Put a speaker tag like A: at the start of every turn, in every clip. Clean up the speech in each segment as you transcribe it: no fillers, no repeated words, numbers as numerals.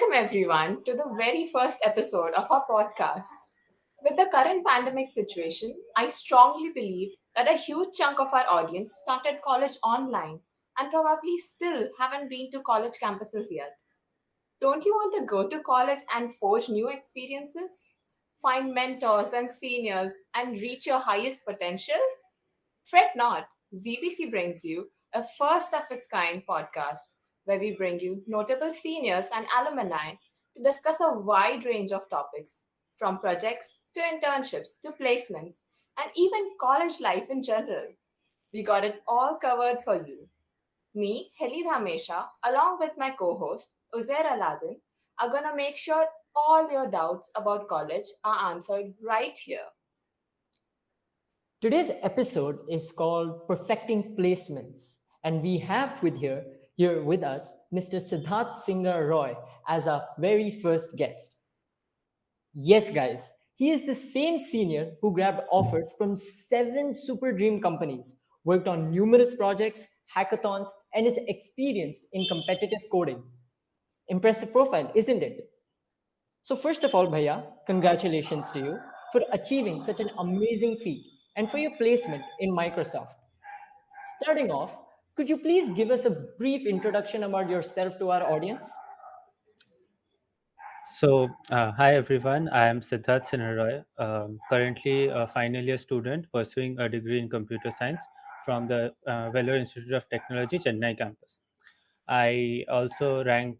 A: Welcome, everyone, to the very first episode of our podcast. With the current pandemic situation, I strongly believe that a huge chunk of our audience started college online and probably still haven't been to college campuses yet. Don't you want to go to college and forge new experiences? Find mentors and seniors and reach your highest potential? Fret not, ZBC brings you a first of its kind podcast where we bring you notable seniors and alumni to discuss a wide range of topics from projects to internships to placements and even college life in general. We got it all covered for you. Me, Heli Dhamesha, along with my co host, Uzair Aladdin, are gonna make sure all your doubts about college are answered right here.
B: Today's episode is called Perfecting Placements, and we have here with us Mr. Siddharth Singer Roy as our very first guest. Yes, guys, he is the same senior who grabbed offers from 7 super dream companies, worked on numerous projects, hackathons, and is experienced in competitive coding. Impressive profile, isn't it? So, first of all, Bhaiya, congratulations to you for achieving such an amazing feat and for your placement in Microsoft. Starting off, could you please give us a brief introduction about yourself to our audience?
C: Hi everyone. I am Siddharth Sinharoy, currently a final year student pursuing a degree in computer science from the Vellore Institute of Technology, Chennai campus. I also rank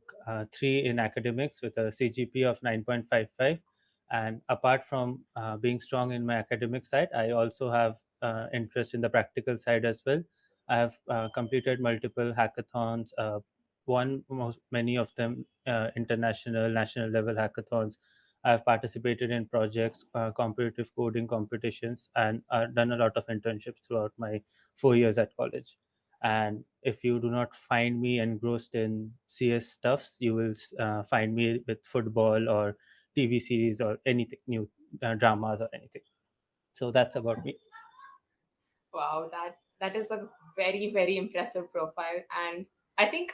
C: 3 in academics with a CGP of 9.55. And apart from being strong in my academic side, I also have interest in the practical side as well. I have completed multiple hackathons, many of them international, national level hackathons. I have participated in projects, competitive coding competitions, and done a lot of internships throughout my 4 years at college. And if you do not find me engrossed in CS stuffs, you will find me with football or TV series or anything new, dramas or anything. So that's about me.
A: Wow, that is a very impressive profile, and I think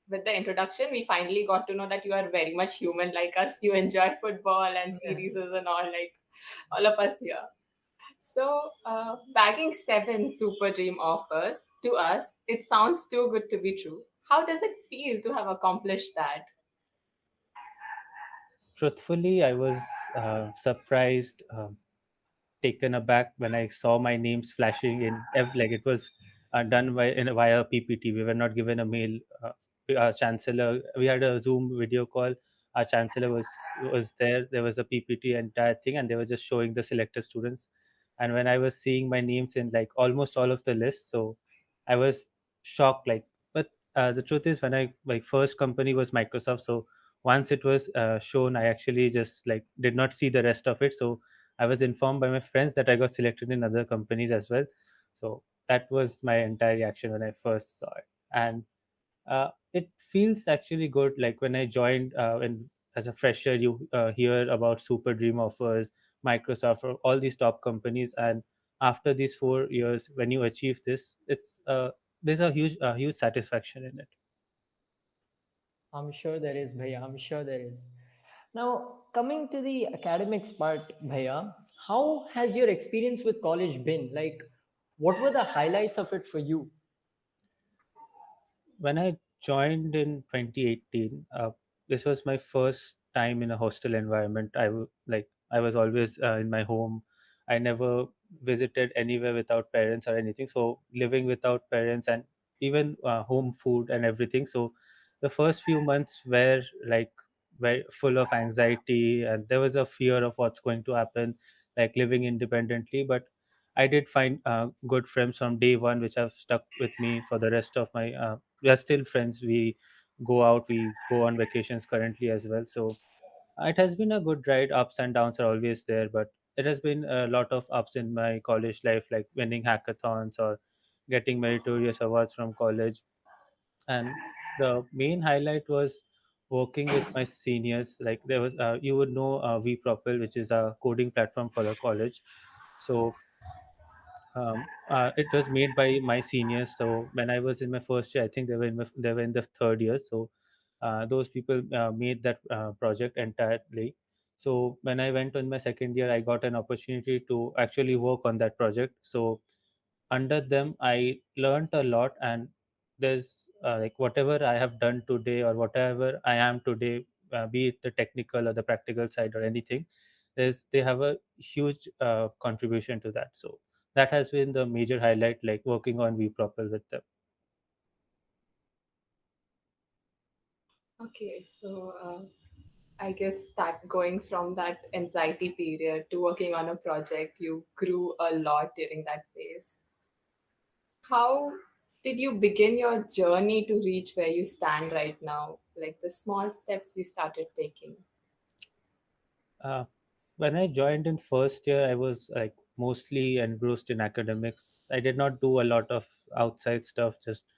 A: with the introduction we finally got to know that you are very much human like us. You enjoy football and
B: Yeah.
A: series and all, like all of us here. So, bagging 7 super dream offers to us, it sounds too good to be true. How does it feel to have accomplished that?
C: Truthfully, I was surprised, taken aback when I saw my names flashing like it was done via PPT. We were not given a mail. Our chancellor, we had a Zoom video call. Our chancellor was there. There was a PPT entire thing, and they were just showing the selected students. And when I was seeing my names in like almost all of the lists, so I was shocked. But the truth is, when I my first company was Microsoft, so once it was shown, I actually just like did not see the rest of it. So I was informed by my friends that I got selected in other companies as well. So that was my entire reaction when I first saw it. And it feels actually good. Like when I joined, when as a fresher, you hear about super dream offers, Microsoft, or all these top companies. And after these 4 years, when you achieve this, there's a huge satisfaction in it.
B: I'm sure there is, Bhaiya. I'm sure there is. Now, coming to the academics part, Bhaiya, how has your experience with college been? Like, what were the highlights of it for you?
C: When I joined in 2018, this was my first time in a hostel environment. I was always in my home. I never visited anywhere without parents or anything. So living without parents and even home food and everything. So the first few months were like very full of anxiety, and there was a fear of what's going to happen, like living independently. But I did find good friends from day one, which have stuck with me for the rest of my. We are still friends. We go out. We go on vacations currently as well. So it has been a good ride. Ups and downs are always there, but it has been a lot of ups in my college life, like winning hackathons or getting meritorious awards from college. And the main highlight was working with my seniors. Like there was, you would know vPropel, which is a coding platform for the college. So it was made by my seniors. So when I was in my first year, I think they were in the third year. So Those people made that project entirely. So when I went on my second year, I got an opportunity to actually work on that project. So under them, I learned a lot, and there's like whatever I have done today or whatever I am today, be it the technical or the practical side or anything, is they have a huge contribution to that. So that has been the major highlight, like working on vPropel with them.
A: Okay, so I guess that going from that anxiety period to working on a project, you grew a lot during that phase. How did you begin your journey to reach where you stand right now? Like the small steps you started taking?
C: Uh, when I joined in first year, I was like mostly engrossed in academics. I did not do a lot of outside stuff, just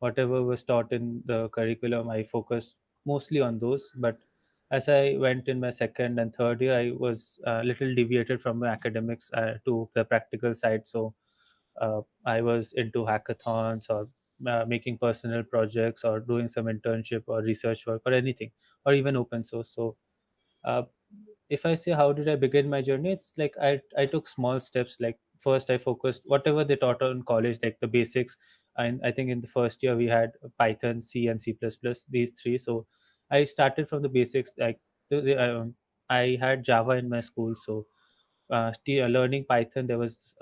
C: whatever was taught in the curriculum, I focused mostly on those. But as I went in my second and third year, I was a little deviated from my academics to the practical side. So I was into hackathons or making personal projects or doing some internship or research work or anything, or even open source. So uh, if I say how did I begin my journey, it's like I took small steps. Like first I focused whatever they taught in college, like the basics. And I think in the first year we had Python, C, and C++, these three. So I started from the basics. Like I had Java in my school, so learning Python, there was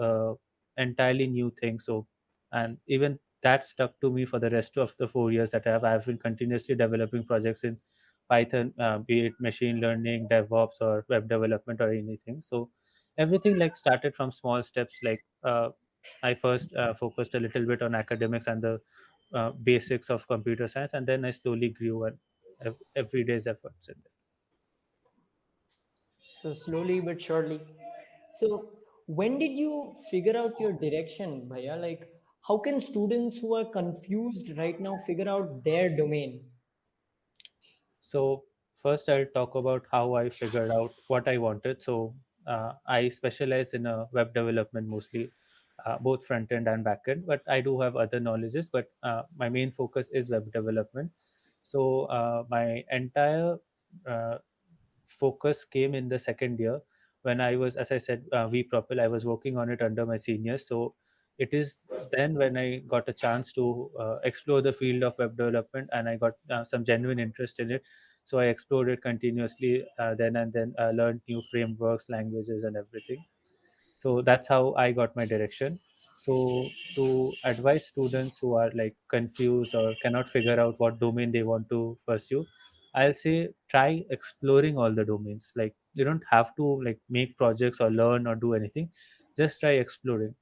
C: entirely new thing. So, and even that stuck to me for the rest of the 4 years that I've been continuously developing projects in Python, be it machine learning, DevOps, or web development or anything. So everything like started from small steps. Like I first focused a little bit on academics and the basics of computer science, and then I slowly grew and every day's efforts in it.
B: So slowly but surely. So when did you figure out your direction, Bhaiya? Like, how can students who are confused right now figure out their domain?
C: So first, I'll talk about how I figured out what I wanted. So I specialize in web development mostly, both front end and back end. But I do have other knowledges. But my main focus is web development. So my entire uh, focus came in the second year when I was, as I said, vPropel. I was working on it under my seniors. So it is then when I got a chance to explore the field of web development, and I got some genuine interest in it. So I explored it continuously then, and then learned new frameworks, languages, and everything. So that's how I got my direction. So to advise students who are like confused or cannot figure out what domain they want to pursue, I'll say try exploring all the domains. Like you don't have to like make projects or learn or do anything, just try exploring.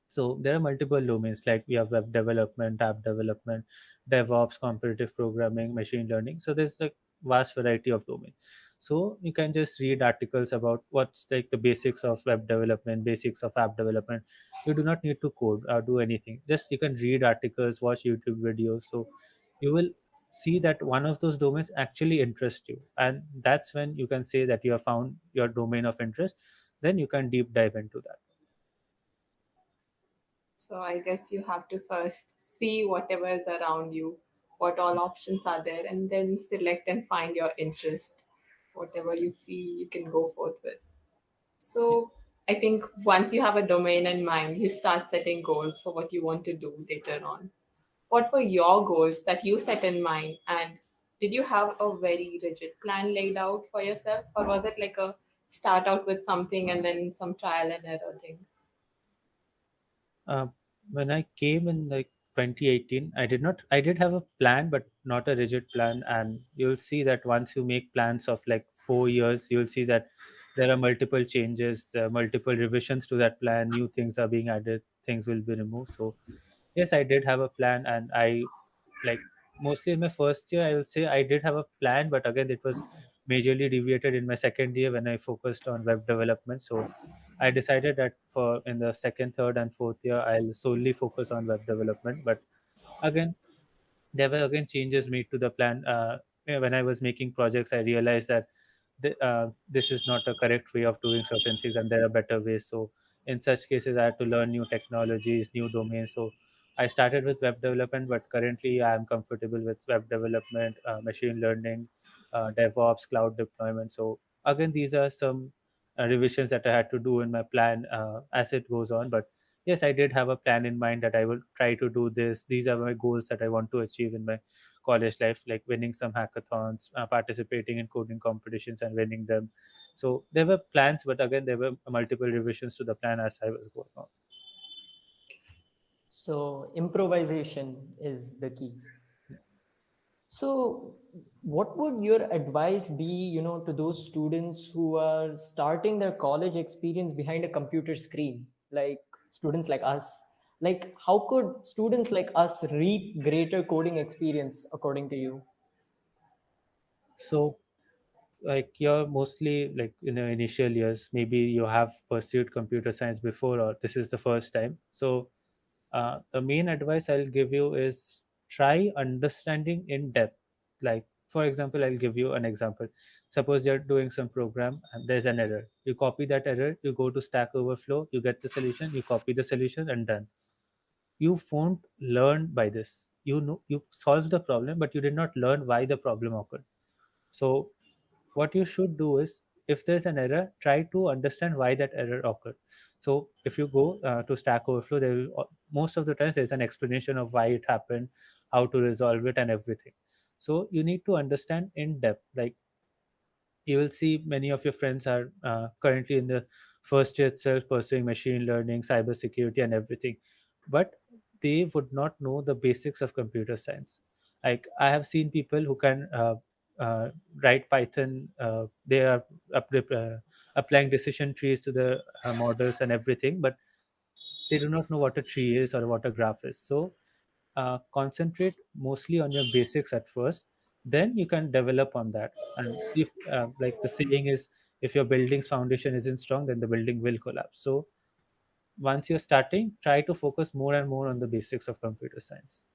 C: So there are multiple domains, like we have web development, app development, DevOps, competitive programming, machine learning. So there's like vast variety of domains. So you can just read articles about what's like the basics of web development, basics of app development. You do not need to code or do anything. Just you can read articles, watch YouTube videos. So you will see that one of those domains actually interests you, and that's when you can say that you have found your domain of interest. Then you can deep dive into that.
A: So I guess you have to first see whatever is around you, what all options are there, and then select and find your interest, whatever you feel you can go forth with. So I think once you have a domain in mind, you start setting goals for what you want to do later on. What were your goals that you set in mind? And did you have a very rigid plan laid out for yourself? Or was it like a start out with something and then some trial and error thing?
C: uh, when I came in like 2018, I did have a plan, but not a rigid plan. And you'll see that once you make plans of like 4 years, you'll see that there are multiple changes, there are multiple revisions to that plan, new things are being added, things will be removed. So yes, I did have a plan, and I like mostly in my first year, I will say I did have a plan, but again, it was majorly deviated in my second year when I focused on web development. So I decided that for in the second, third, and fourth year, I'll solely focus on web development. But again, there were again changes made to the plan. When I was making projects, I realized that this is not a correct way of doing certain things, and there are better ways. So in such cases, I had to learn new technologies, new domains. So I started with web development, but currently I am comfortable with web development, machine learning, DevOps, cloud deployment. So again, these are some revisions that I had to do in my plan as it goes on. But yes, I did have a plan in mind that I will try to do this. These are my goals that I want to achieve in my college life, like winning some hackathons, participating in coding competitions and winning them. So there were plans, but again, there were multiple revisions to the plan as I was going on.
B: So improvisation is the key. So what would your advice be, to those students who are starting their college experience behind a computer screen, like students like us? Like, how could students like us reap greater coding experience according to you?
C: So like you're mostly like in the initial years, maybe you have pursued computer science before or this is the first time. So the main advice I'll give you is try understanding in depth. Like for example, I'll give you an example. Suppose you're doing some program and there's an error, you copy that error, you go to Stack Overflow, you get the solution, you copy the solution and done. You won't learn by this. You know, you solve the problem, but you did not learn why the problem occurred. So what you should do is, if there's an error, try to understand why that error occurred. So if you go to Stack Overflow, there will most of the times there's an explanation of why it happened, how to resolve it and everything. So you need to understand in depth. Like you will see many of your friends are currently in the first year itself pursuing machine learning, cyber security and everything, but they would not know the basics of computer science. Like I have seen people who can uh, write Python, they are applying decision trees to the models and everything, but they do not know what a tree is or what a graph is. So concentrate mostly on your basics at first, then you can develop on that. And if like the saying is, if your building's foundation isn't strong, then the building will collapse. So once you're starting, try to focus more and more on the basics of computer science.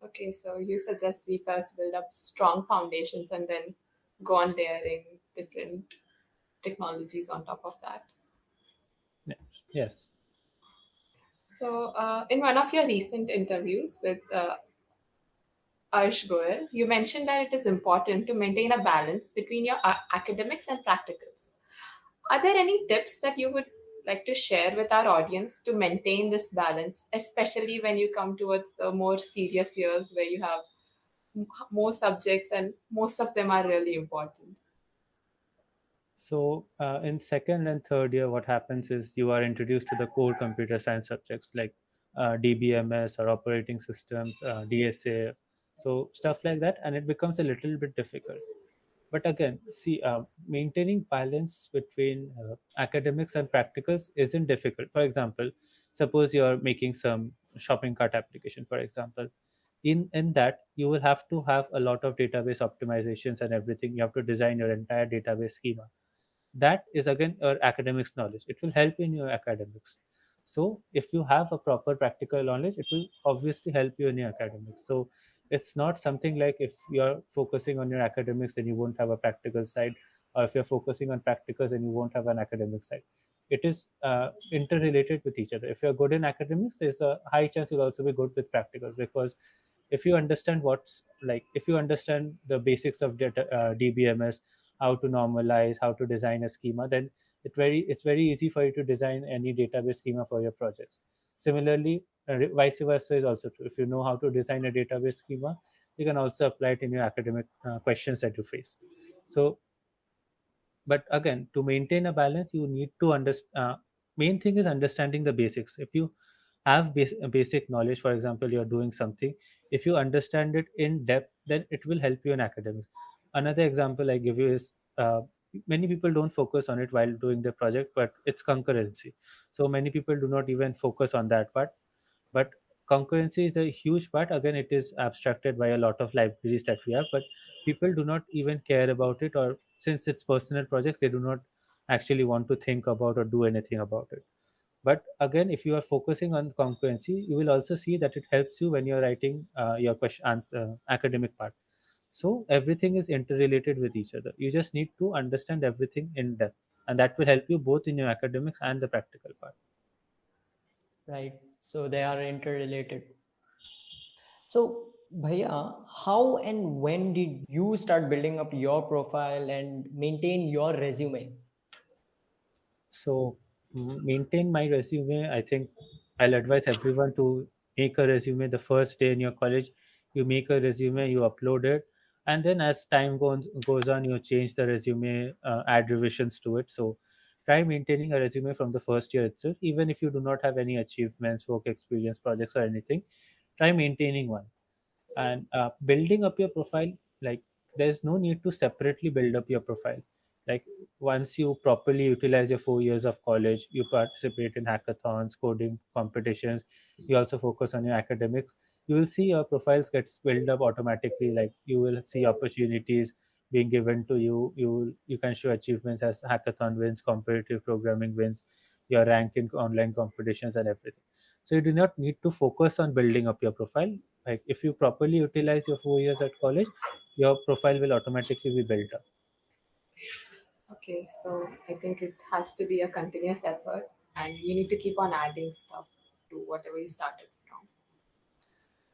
A: Okay, so you suggest we first build up strong foundations and then go on layering different technologies on top of that.
C: Yeah. Yes.
A: So, in one of your recent interviews with Arsh Goel, you mentioned that it is important to maintain a balance between your academics and practicals. Are there any tips that you would like to share with our audience to maintain this balance, especially when you come towards the more serious years where you have more subjects and most of them are really important?
C: So in second and third year, what happens is you are introduced to the core computer science subjects like DBMS or operating systems, DSA, so stuff like that, and it becomes a little bit difficult. But again, see, maintaining balance between academics and practicals isn't difficult. For example, suppose you're making some shopping cart application, for example. In that, you will have to have a lot of database optimizations and everything. You have to design your entire database schema. That is again your academics knowledge. It will help in your academics. So if you have a proper practical knowledge, it will obviously help you in your academics. So it's not something like if you're focusing on your academics then you won't have a practical side, or if you're focusing on practicals then you won't have an academic side. It is interrelated with each other. If you're good in academics, there's a high chance you'll also be good with practicals, because if you understand what's like, if you understand the basics of data, DBMS, how to normalize, how to design a schema, then it's very easy for you to design any database schema for your projects. Similarly, vice versa is also true. If you know how to design a database schema, you can also apply it in your academic questions that you face. So but again, to maintain a balance you need to understand, main thing is understanding the basics. If you have basic knowledge, for example you're doing something, if you understand it in depth, then it will help you in academics. Another example I give you is, many people don't focus on it while doing the project, but it's concurrency. So many people do not even focus on that part. But concurrency is a huge part. Again, it is abstracted by a lot of libraries that we have, but people do not even care about it, or since it's personal projects they do not actually want to think about or do anything about it. But again, if you are focusing on concurrency, you will also see that it helps you when you're writing your question answer academic part. So everything is interrelated with each other. You just need to understand everything in depth, and that will help you both in your academics and the practical part.
B: Right. So they are interrelated. So, Bhaiya, how and when did you start building up your profile and maintain your resume?
C: So maintain my resume. I think I'll advise everyone to make a resume the first day in your college. You make a resume, you upload it, and then as time goes on, you change the resume, add revisions to it. So try maintaining a resume from the first year itself, even if you do not have any achievements, work experience, projects, or anything. Try maintaining one, and building up your profile. Like, there's no need to separately build up your profile. Like, once you properly utilize your 4 years of college, you participate in hackathons, coding competitions, you also focus on your academics, you will see your profiles gets built up automatically. Like, you will see opportunities being given to you. You can show achievements as hackathon wins, competitive programming wins, your rank in online competitions, and everything. So you do not need to focus on building up your profile. Like, if you properly utilize your 4 years at college, your profile will automatically be built up.
A: Okay, so I think it has to be a continuous effort, and you need to keep on adding stuff to whatever you started from.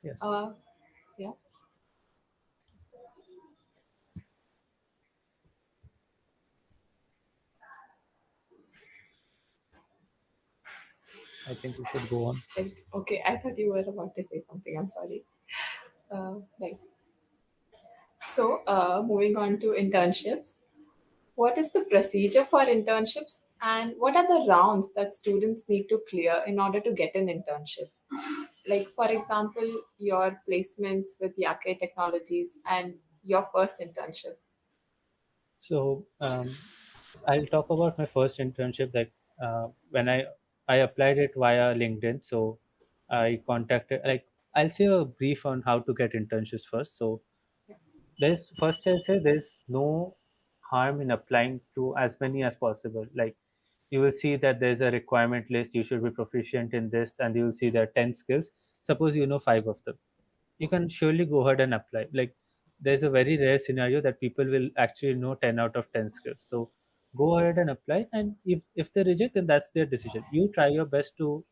C: Yes,
A: Uh, yeah.
C: I think we should go on.
A: Okay, I thought you were about to say something. I'm sorry. Right. So, moving on to internships. What is the procedure for internships, and what are the rounds that students need to clear in order to get an internship? Like, for example, your placements with Yake Technologies and your first internship.
C: So I'll talk about my first internship. That when I applied it via LinkedIn. So I contacted, like, I'll say a brief on how to get internships first. So there's first I'll say there's no harm in applying to as many as possible. Like, you will see that there's a requirement list. You should be proficient in this, and you will see there are 10 skills. Suppose you know five of them, you can surely go ahead and apply. Like, there's a very rare scenario that people will actually know 10 out of 10 skills. So go ahead and apply, and if they reject, then that's their decision. You try your best to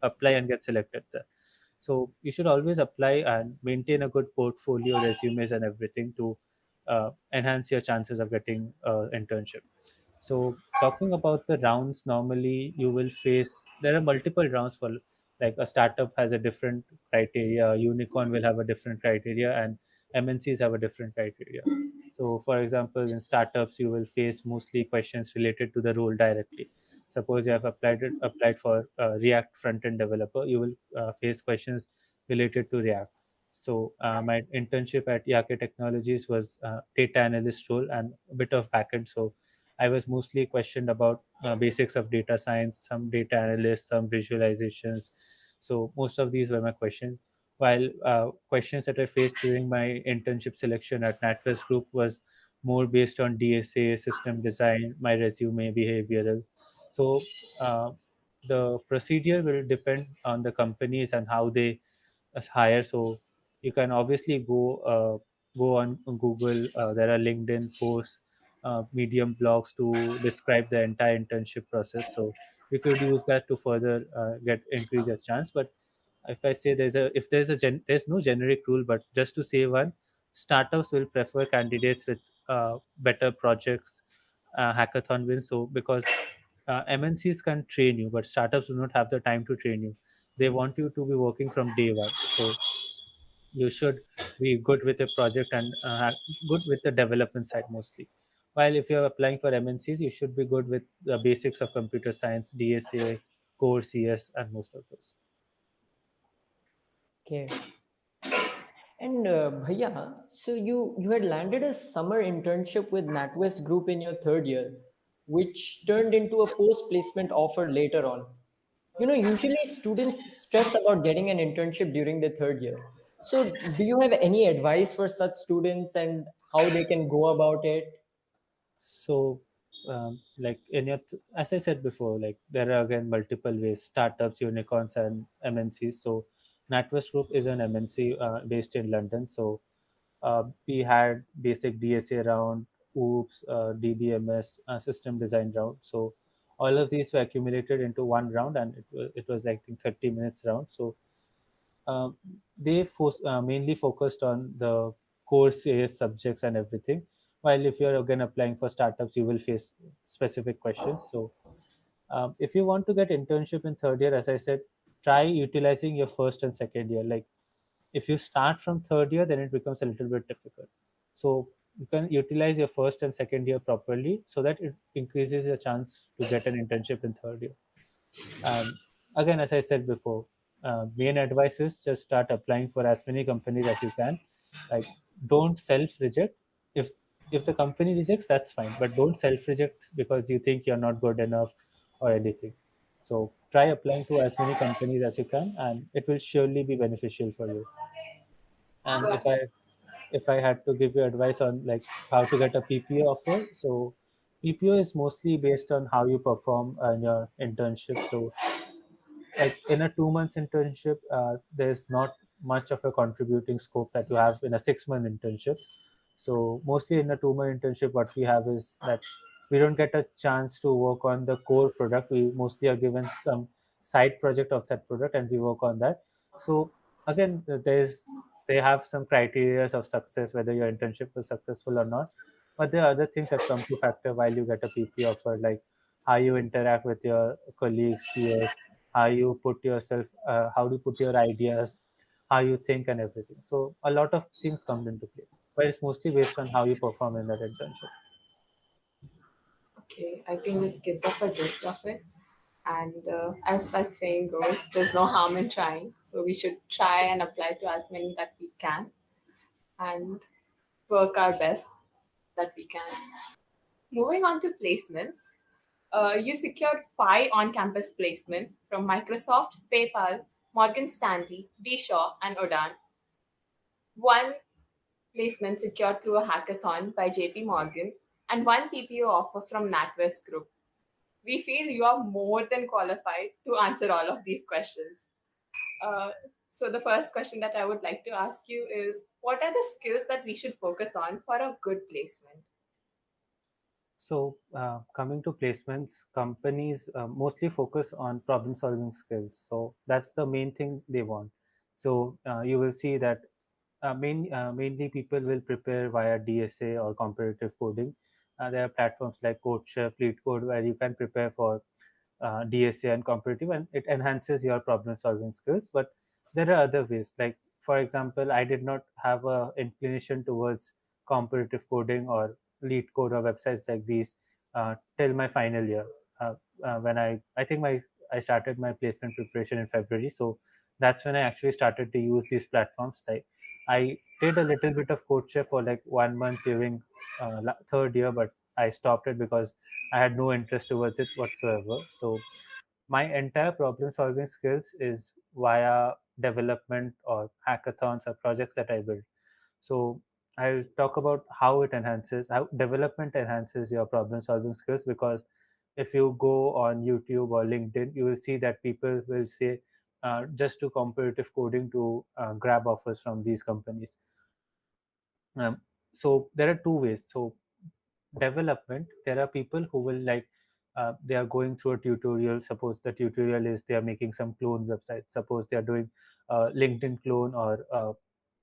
C: apply and get selected there. So you should always apply and maintain a good portfolio, resumes, and everything to enhance your chances of getting internship. So talking about the rounds, normally you will face, there are multiple rounds for, like, a startup has a different criteria, a unicorn will have a different criteria, and MNCs have a different criteria. So for example, in startups you will face mostly questions related to the role directly. Suppose you have applied for React front end developer, you will face questions related to React. So my internship at Yake Technologies was data analyst role and a bit of backend. So I was mostly questioned about basics of data science, some data analysts, some visualizations. So most of these were my questions. While questions that I faced during my internship selection at NatWest Group was more based on DSA, system design, my resume, behavioral. So the procedure will depend on the companies and how they hire. So you can obviously go on Google. There are LinkedIn posts, Medium blogs to describe the entire internship process. So you could use that to further get increase your chance. But if I say there's no generic rule, but just to say one, startups will prefer candidates with better projects, hackathon wins. So because MNCs can train you, but startups do not have the time to train you. They want you to be working from day one. So you should be good with the project and good with the development side mostly. While if you're applying for MNCs, you should be good with the basics of computer science, DSA, core CS, and most of those.
B: Okay. And Bhaiya, so you had landed a summer internship with NatWest Group in your third year, which turned into a post-placement offer later on. You know, usually students stress about getting an internship during their third year. So, do you have any advice for such students and how they can go about it?
C: So, like as I said before, like, there are again multiple ways: startups, unicorns, and MNCs. So, NatWest Group is an MNC based in London. So, we had basic DSA round, OOPS, DBMS, system design round. So, All of these were accumulated into one round, and it was like, I think, 30 minutes round. So um, they mainly focused on the course areas, subjects, and everything. While if you're again applying for startups, you will face specific questions. So if you want to get internship in third year, as I said, try utilizing your first and second year. Like if you start from third year, then it becomes a little bit difficult. So you can utilize your first and second year properly so that it increases your chance to get an internship in third year. And again, as I said before, main advice is just start applying for as many companies as you can. Like, don't self reject. If if the company rejects, that's fine, but don't self reject because you think you're not good enough or anything. So try applying to as many companies as you can, and it will surely be beneficial for you. And
A: So,
C: if I had to give you advice on like how to get a PPO offer, so PPO is mostly based on how you perform in your internship. So like in a 2 months internship, there's not much of a contributing scope that you have in a 6 month internship. So mostly in a 2 month internship, what we have is that we don't get a chance to work on the core product. We mostly are given some side project of that product, and we work on that. So again, they have some criteria of success, whether your internship is successful or not. But there are other things that come to factor while you get a PP offer, like how you interact with your colleagues, peers, how do you put your ideas, how you think, and everything. So a lot of things come into play, but it's mostly based on how you perform in that internship.
A: okay, I think this gives us a gist of it. And as that saying goes, there's no harm in trying. So we should try and apply to as many that we can and work our best that we can. Moving on to placements, you secured 5 on-campus placements from Microsoft, PayPal, Morgan Stanley, D-Shaw, and Odan. One placement secured through a hackathon by JP Morgan, and one PPO offer from NatWest Group. We feel you are more than qualified to answer all of these questions. Uh, so, the first question that I would like to ask you is, what are the skills that we should focus on for a good placement?
C: So, coming to placements, companies mostly focus on problem solving skills. So, that's the main thing they want. So, you will see that mainly people will prepare via DSA or competitive coding. There are platforms like CodeChef, LeetCode, where you can prepare for DSA and competitive, and it enhances your problem solving skills. But there are other ways. Like for example, I did not have a inclination towards competitive coding or lead code or websites like these till my final year. When I think my I started my placement preparation in February, so that's when I actually started to use these platforms. Like I did a little bit of CodeChef for like 1 month during third year, but I stopped it because I had no interest towards it whatsoever. So my entire problem solving skills is via development or hackathons or projects that I build. So I'll talk about how development enhances your problem solving skills, because if you go on YouTube or LinkedIn, you will see that people will say just do competitive coding to grab offers from these companies. Um, so there are two ways. So development, there are people who will like they are going through a tutorial. Suppose the tutorial is they are making some clone website. Suppose they are doing LinkedIn clone or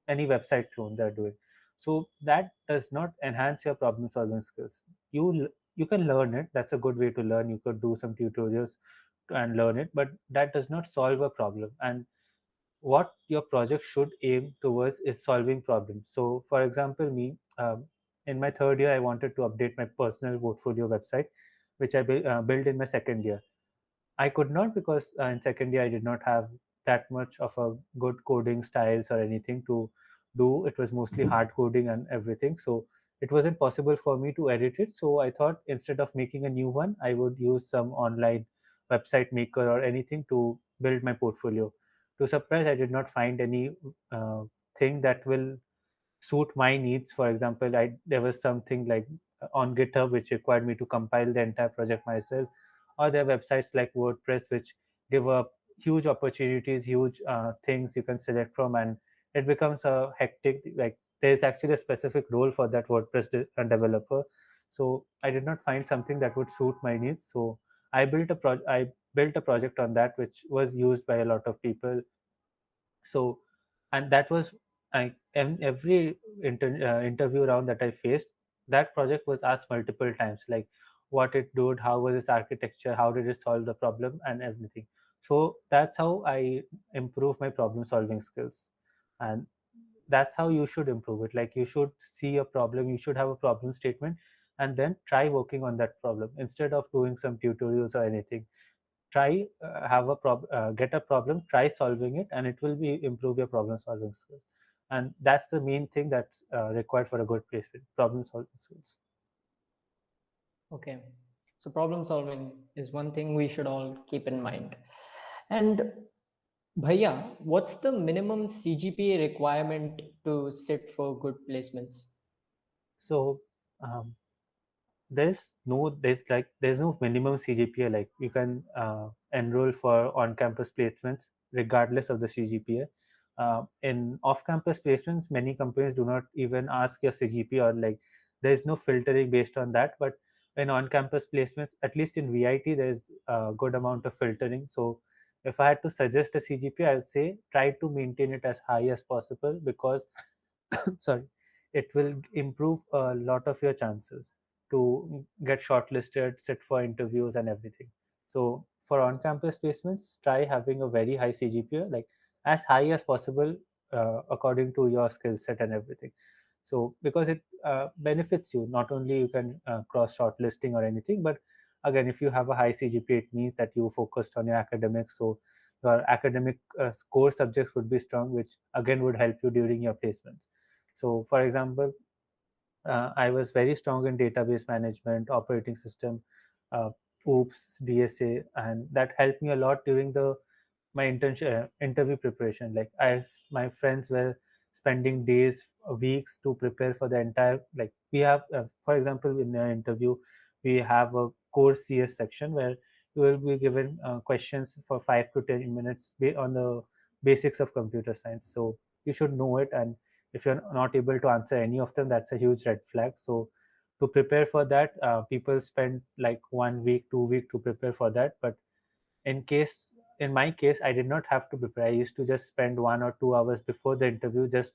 C: any website clone they're doing. So that does not enhance your problem solving skills. You can learn it. That's a good way to learn. You could do some tutorials and learn it, but that does not solve a problem. And what your project should aim towards is solving problems. So for example, me, in my third year I wanted to update my personal portfolio website, which I built in my second year. I could not, because in second year I did not have that much of a good coding styles or anything to do. It was mostly hard coding and everything. So it wasn't possible for me to edit it. So I thought instead of making a new one, I would use some online website maker or anything to build my portfolio. To surprise, I did not find any thing that will suit my needs. For example, there was something like on GitHub which required me to compile the entire project myself, or there are websites like WordPress which give up huge opportunities, huge things you can select from, and it becomes a hectic. Like there's actually a specific role for that WordPress developer. So I did not find something that would suit my needs. So I built a project on that which was used by a lot of people. So, and that was every interview round that I faced, that project was asked multiple times, like what it did, how was its architecture, how did it solve the problem, and everything. So that's how I improve my problem solving skills. And that's how you should improve it. Like, you should see a problem, you should have a problem statement, and then try working on that problem instead of doing some tutorials or anything. Try get a problem, try solving it, and it will be improve your problem solving skills. And that's the main thing that's required for a good placement: problem solving skills.
B: Okay. So problem solving is one thing we should all keep in mind. And Bhaiya, what's the minimum CGPA requirement to sit for good placements?
C: So um, there's no minimum CGPA. Like, you can enroll for on-campus placements regardless of the CGPA. In off-campus placements, many companies do not even ask your CGPA, or like there's no filtering based on that. But in on-campus placements, at least in VIT, there's a good amount of filtering. So if I had to suggest a CGPA, I would say try to maintain it as high as possible, because sorry, it will improve a lot of your chances to get shortlisted, sit for interviews, and everything. So for on-campus placements, try having a very high CGPA, like as high as possible, according to your skill set and everything. So because it benefits you, not only you can cross shortlisting or anything, but again, if you have a high CGPA, it means that you focused on your academics. So your academic core subjects would be strong, which again would help you during your placements. So for example, I was very strong in database management, operating system, uh, OOPS, DSA, and that helped me a lot during the my internship interview preparation. Like, my friends were spending days, weeks to prepare for the entire. Like, we have, for example, in an interview, we have a core CS section where you will be given questions for 5 to 10 minutes on the basics of computer science. So you should know it, and if you're not able to answer any of them, that's a huge red flag. So to prepare for that, people spend like 1 week, 2 week to prepare for that. But in case in my case, I did not have to prepare. I used to just spend 1 or 2 hours before the interview, just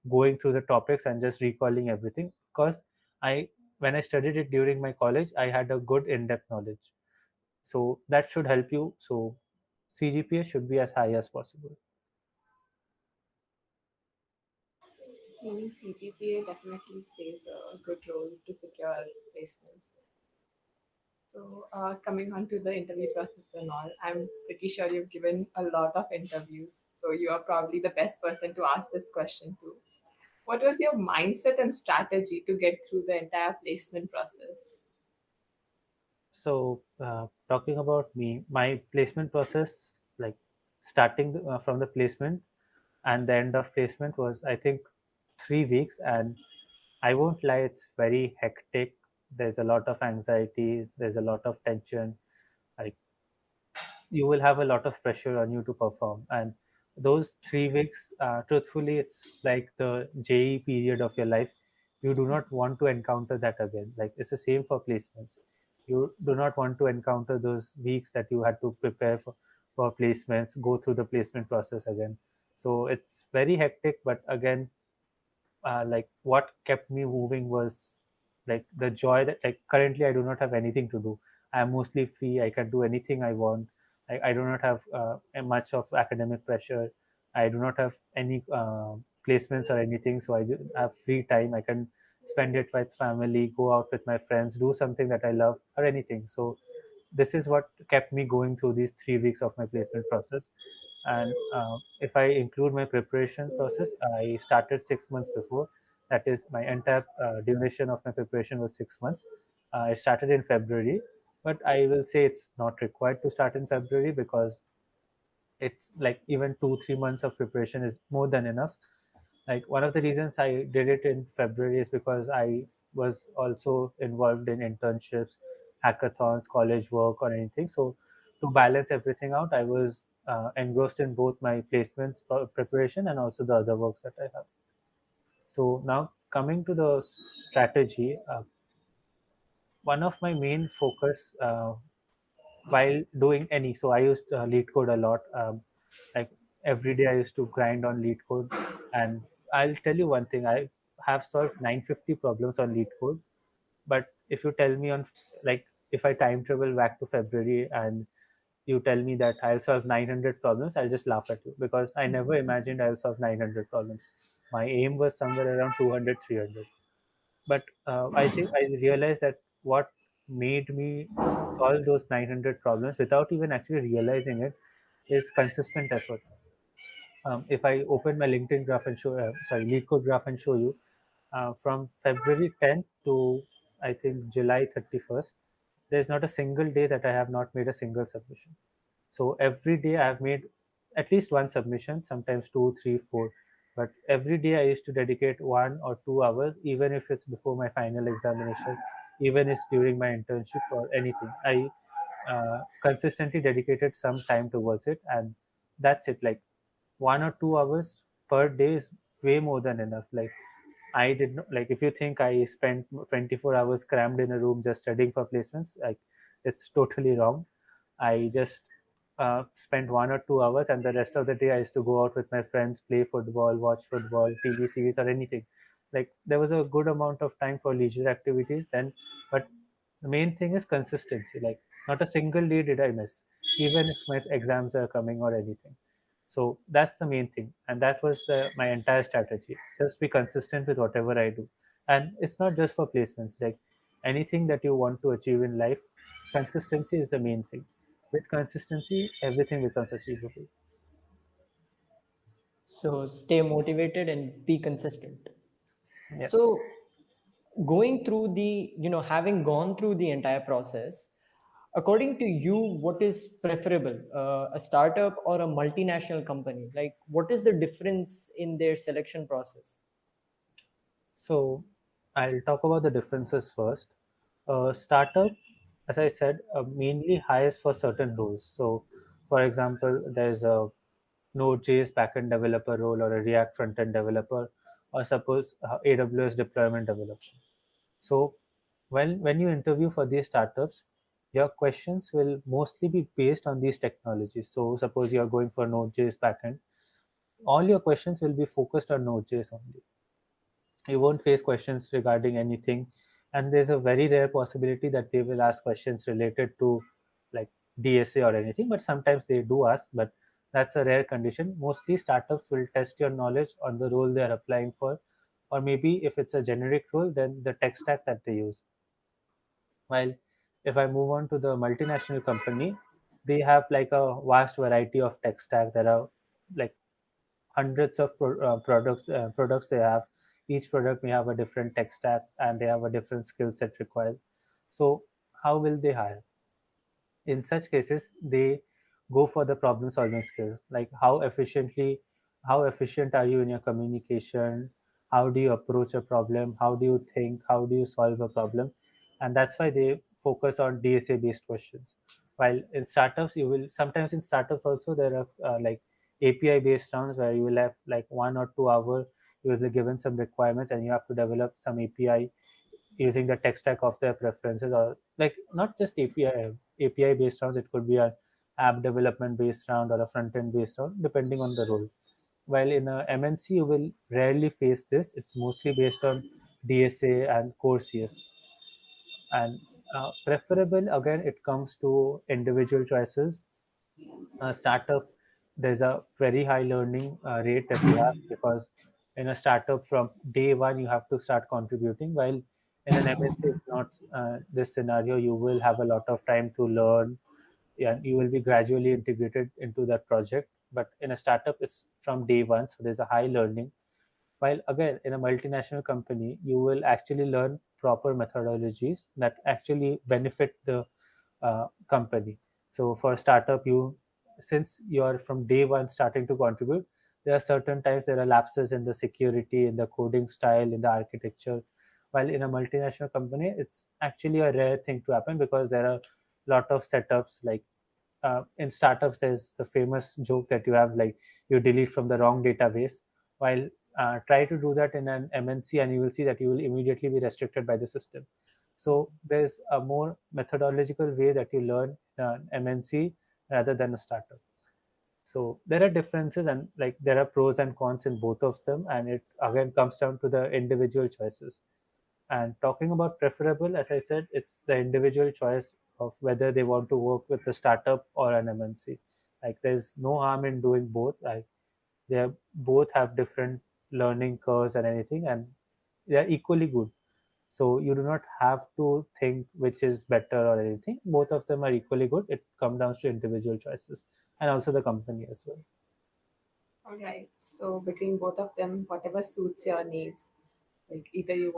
C: going through the topics and just recalling everything, because I when I studied it during my college, I had a good in-depth knowledge. So that should help you. So CGPA should be as high as possible.
A: Meaning CGPA definitely plays a good role to secure placements. So, coming on to the interview process and all, I'm pretty sure you've given a lot of interviews. So, you are probably the best person to ask this question to. What was your mindset and strategy to get through the entire placement process?
C: So, talking about me, my placement process, like starting from the placement and the end of placement, was, I think, 3 weeks. And I won't lie, it's very hectic. There's a lot of anxiety, there's a lot of tension. Like, you will have a lot of pressure on you to perform. And those 3 weeks, truthfully, it's like the JE period of your life. You do not want to encounter that again. Like, it's the same for placements. You do not want to encounter those weeks that you had to prepare for placements, go through the placement process again. So it's very hectic. But again, like, what kept me moving was like the joy that, like, currently I do not have anything to do. I'm mostly free, I can do anything I want. I do not have much of academic pressure. I do not have any placements or anything, so I just have free time. I can spend it with family, go out with my friends, do something that I love, or anything. So this is what kept me going through these 3 weeks of my placement process. And if I include my preparation process, I started 6 months before. That is, my entire duration of my preparation was 6 months. I started in February, but I will say it's not required to start in February, because it's like even 2 3 months of preparation is more than enough. Like, one of the reasons I did it in February is because I was also involved in internships, hackathons, college work, or anything. So to balance everything out, I was engrossed in both my placements preparation and also the other works that I have. So now, coming to the strategy, one of my main focus while doing any. So I used lead code a lot. Like every day I used to grind on lead code. And I'll tell you one thing, I have solved 950 problems on lead code. But if you tell me on, like, if I time travel back to February and you tell me that I'll solve 900 problems, I'll just laugh at you, because I never imagined I'll solve 900 problems. My aim was somewhere around 200, 300. But I think I realized that what made me solve those 900 problems without even actually realizing it is consistent effort. If I open my LinkedIn graph and show, sorry, lead code graph and show you, from February 10th to I think July 31st, there's not a single day that I have not made a single submission. So every day I have made at least one submission, sometimes two, three, four. But every day I used to dedicate 1 or 2 hours, even if it's before my final examination, even if it's during my internship or anything. I consistently dedicated some time towards it, and that's it. Like 1 or 2 hours per day is way more than enough. Like I did not, like, if you think I spent 24 hours crammed in a room just studying for placements, like, it's totally wrong. I just spent 1 or 2 hours, and the rest of the day I used to go out with my friends, play football, watch football, TV series, or anything. Like there was a good amount of time for leisure activities then, but the main thing is consistency. Like not a single day did I miss, even if my exams are coming or anything. So that's the main thing, and that was the my entire strategy. Just be consistent with whatever I do, and it's not just for placements. Like anything that you want to achieve in life, consistency is the main thing. With consistency, everything becomes achievable.
B: So stay motivated and be consistent.
C: Yeah.
B: So going through the, having gone through the entire process, according to you, what is preferable, a startup or a multinational company? Like, what is the difference in their selection process?
C: So I'll talk about the differences first. Startup, as I said, mainly hires for certain roles. So, for example, there's a Node.js backend developer role or a React frontend developer, or suppose AWS deployment developer. So, when you interview for these startups, your questions will mostly be based on these technologies. So, suppose you are going for Node.js backend, all your questions will be focused on Node.js only. You won't face questions regarding anything, and there's a very rare possibility that they will ask questions related to like DSA or anything, but sometimes they do ask, but that's a rare condition. Mostly startups will test your knowledge on the role they're applying for, or maybe if it's a generic role, then the tech stack that they use. While if I move on to the multinational company, they have like a vast variety of tech stack. There are like hundreds of products they have. Each product may have a different tech stack, and they have a different skill set required. So how will they hire? In such cases, they go for the problem solving skills, like how efficient are you in your communication, how do you approach a problem, how do you think, how do you solve a problem. And that's why they focus on DSA based questions. While in startups, you will sometimes, in startups also, there are like API based rounds where you will have like 1 or 2 hour, you will be given some requirements and you have to develop some API using the tech stack of their preferences, or like not just API based rounds. It could be an app development based round or a front end based round, depending on the role. While in a MNC, you will rarely face this. It's mostly based on DSA and core CS. And preferable, again, it comes to individual choices. Startup, there's a very high learning rate that you have, because in a startup from day one you have to start contributing, while in an MNC it's not this scenario. You will have a lot of time to learn, and you will be gradually integrated into that project. But in a startup, it's from day one, so there's a high learning. While again, in a multinational company, you will actually learn proper methodologies that actually benefit the company. So for startup, you since you are from day one starting to contribute, there are certain times there are lapses in the security, in the coding style, in the architecture. While in a multinational company, it's actually a rare thing to happen, because there are a lot of setups. Like in startups, there's the famous joke that you have, like, you delete from the wrong database. While try to do that in an MNC, and you will see that you will immediately be restricted by the system. So there's a more methodological way that you learn in an MNC rather than a startup. So there are differences, and like there are pros and cons in both of them, and it again comes down to the individual choices. And talking about preferable, as I said, it's the individual choice of whether they want to work with a startup or an MNC. Like there's no harm in doing both. Like both have different learning curves and anything, and they are equally good. So you do not have to think which is better or anything. Both of them are equally good. It comes down to individual choices and also the company as well.
A: All right. So between both of them, whatever suits your needs, like either you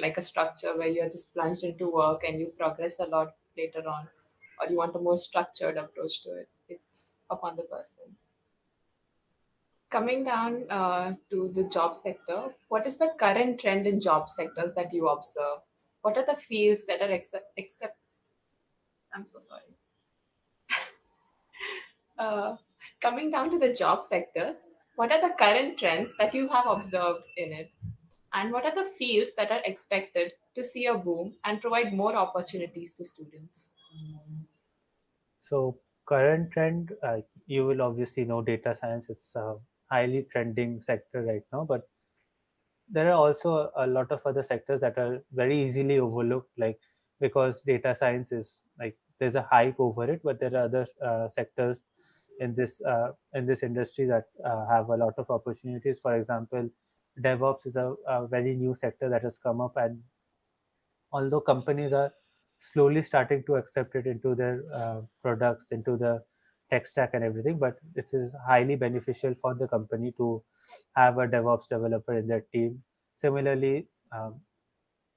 A: like a structure where you're just plunged into work and you progress a lot later on, or you want a more structured approach to it. It's upon the person. Coming down to the job sector, what is the current trend in job sectors that you observe? What are the fields that are accept? I'm so sorry. Uh, Coming down to the job sectors, what are the current trends that you have observed in it? And what are the fields that are expected to see a boom and provide more opportunities to students?
C: So current trend, you will obviously know data science. It's a highly trending sector right now, but there are also a lot of other sectors that are very easily overlooked, like because data science is like there's a hype over it, but there are other sectors in this industry that have a lot of opportunities. For example, DevOps is a very new sector that has come up, and although companies are slowly starting to accept it into their products, into the tech stack and everything, but it is highly beneficial for the company to have a DevOps developer in their team. Similarly,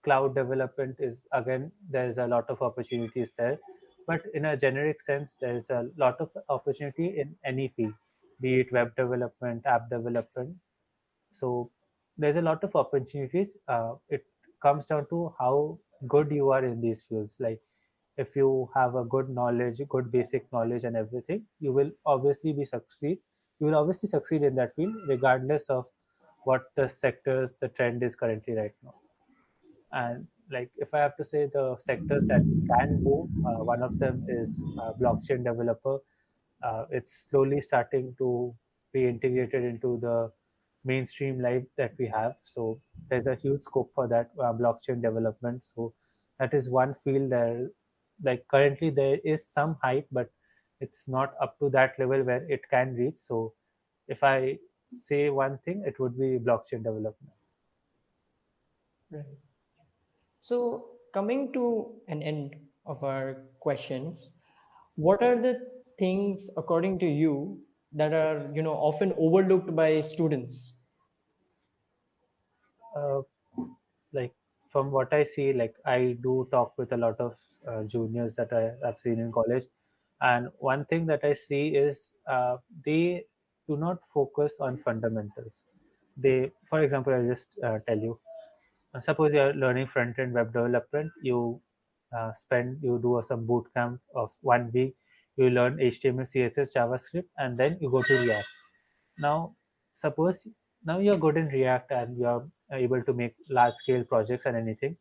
C: cloud development is again, there is a lot of opportunities there, but in a generic sense there is a lot of opportunity in any field, be it web development, app development. So there's a lot of opportunities. It comes down to how good you are in these fields. Like if you have a good knowledge, good basic knowledge and everything, you will obviously succeed in that field regardless of what the trend is currently right now. And like if I have to say the sectors that can boom, one of them is blockchain developer. It's slowly starting to be integrated into the mainstream life that we have. So there's a huge scope for that blockchain development. So that is one field there. Like currently there is some hype, but it's not up to that level where it can reach. So if I say one thing, it would be blockchain development.
B: Right. So, coming to an end of our questions, what are the things, according to you, that are often overlooked by students?
C: Uh, like from what I see, like I do talk with a lot of juniors that I've seen in college, and one thing that I see is they do not focus on fundamentals. They, for example, I'll just tell you. Suppose you are learning front end web development. You do some boot camp of 1 week. You learn HTML, CSS, JavaScript, and then you go to React. Now, suppose now you're good in React and you're able to make large scale projects and anything.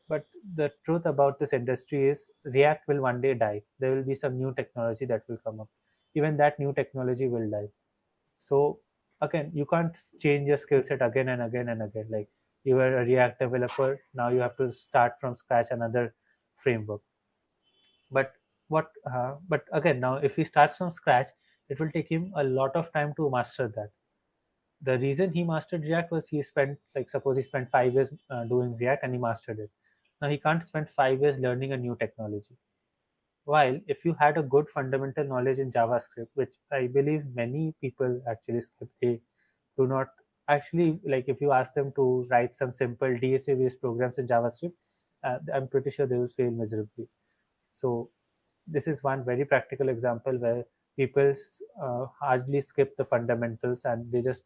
C: But the truth about this industry is React will one day die. There will be some new technology that will come up. Even that new technology will die. So again, you can't change your skill set again and again and again. Like you were a React developer, now you have to start from scratch another framework. But but again, now if he starts from scratch, it will take him a lot of time to master that. The reason he mastered React was he spent, like suppose he spent 5 years doing React and he mastered it. Now he can't spend 5 years learning a new technology. While if you had a good fundamental knowledge in JavaScript, which I believe many people actually skip, they do not actually, like if you ask them to write some simple DSA based programs in JavaScript, I'm pretty sure they will fail miserably. So this is one very practical example where people hardly skip the fundamentals and they just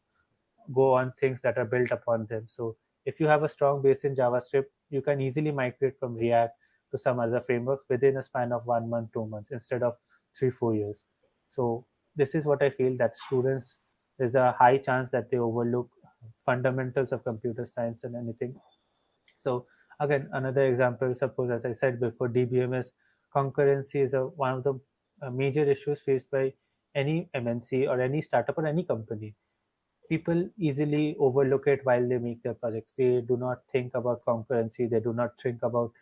C: go on things that are built upon them. So if you have a strong base in JavaScript, you can easily migrate from React to some other frameworks within a span of 1 month, 2 months instead of 3, 4 years. So this is what I feel, that students, there's a high chance that they overlook fundamentals of computer science and anything. So Again, another example, suppose, as I said before, DBMS concurrency is one of the major issues faced by any MNC or any startup or any company. People easily overlook it while they make their projects. They do not think about concurrency, they do not think about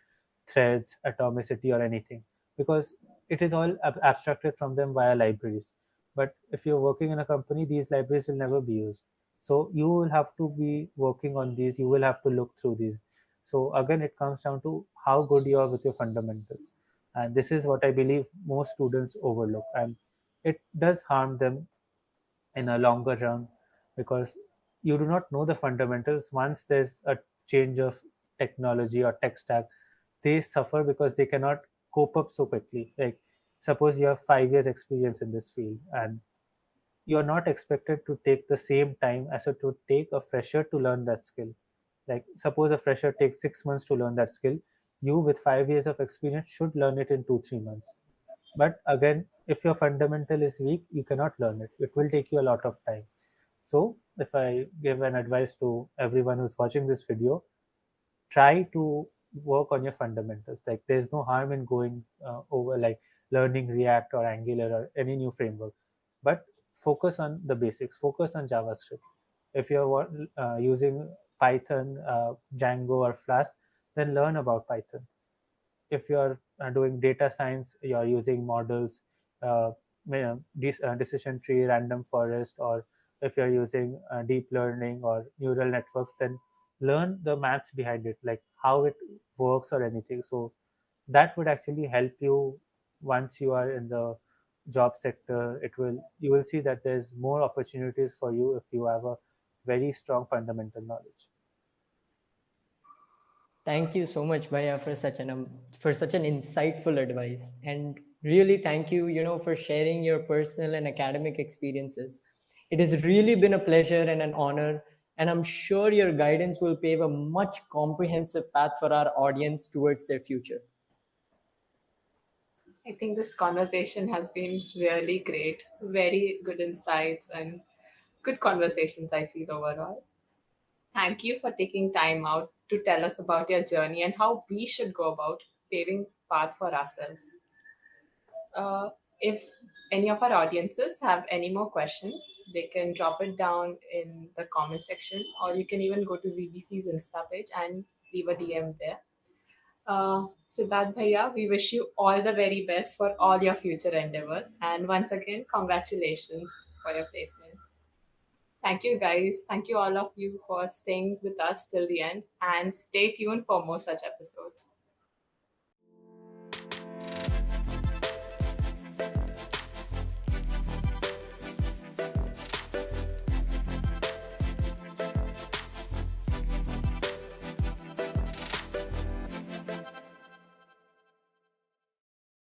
C: threads, atomicity, or anything, because it is all abstracted from them via libraries. But if you're working in a company, these libraries will never be used. So you will have to be working on these, you will have to look through these. So again, it comes down to how good you are with your fundamentals. And this is what I believe most students overlook. And it does harm them in a longer run, because you do not know the fundamentals. Once there's a change of technology or tech stack, they suffer because they cannot cope up so quickly. Like, suppose you have 5 years experience in this field, and you're not expected to take the same time as it would take a fresher to learn that skill. Like, suppose a fresher takes 6 months to learn that skill, you with 5 years of experience should learn it in 2 3 months. But again, if your fundamental is weak, you cannot learn it. It will take you a lot of time. So if I give an advice to everyone who's watching this video, try to work on your fundamentals. Like, there's no harm in going over, like, learning React or Angular or any new framework, but focus on the basics, focus on JavaScript. If you're using Python, Django, or Flask, then learn about Python. If you're doing data science, you're using models, uh, decision tree, random forest, or if you're using deep learning or neural networks, then learn the maths behind it, like how it works or anything. So that would actually help you once you are in the job sector. It will, you will see that there's more opportunities for you if you have a very strong fundamental knowledge.
B: Thank you so much, Bhaiya, for such an insightful advice, and really thank you, for sharing your personal and academic experiences. It has really been a pleasure and an honor, and I'm sure your guidance will pave a much comprehensive path for our audience towards their future.
A: I think this conversation has been really great. Very good insights and good conversations, I feel, overall. Thank you for taking time out to tell us about your journey and how we should go about paving path for ourselves. If any of our audiences have any more questions, they can drop it down in the comment section, or you can even go to ZBC's Insta page and leave a DM there. Siddharth Bhaiya, we wish you all the very best for all your future endeavors. And once again, congratulations for your placement. Thank you, guys. Thank you, all of you, for staying with us till the end. And stay tuned for more such episodes.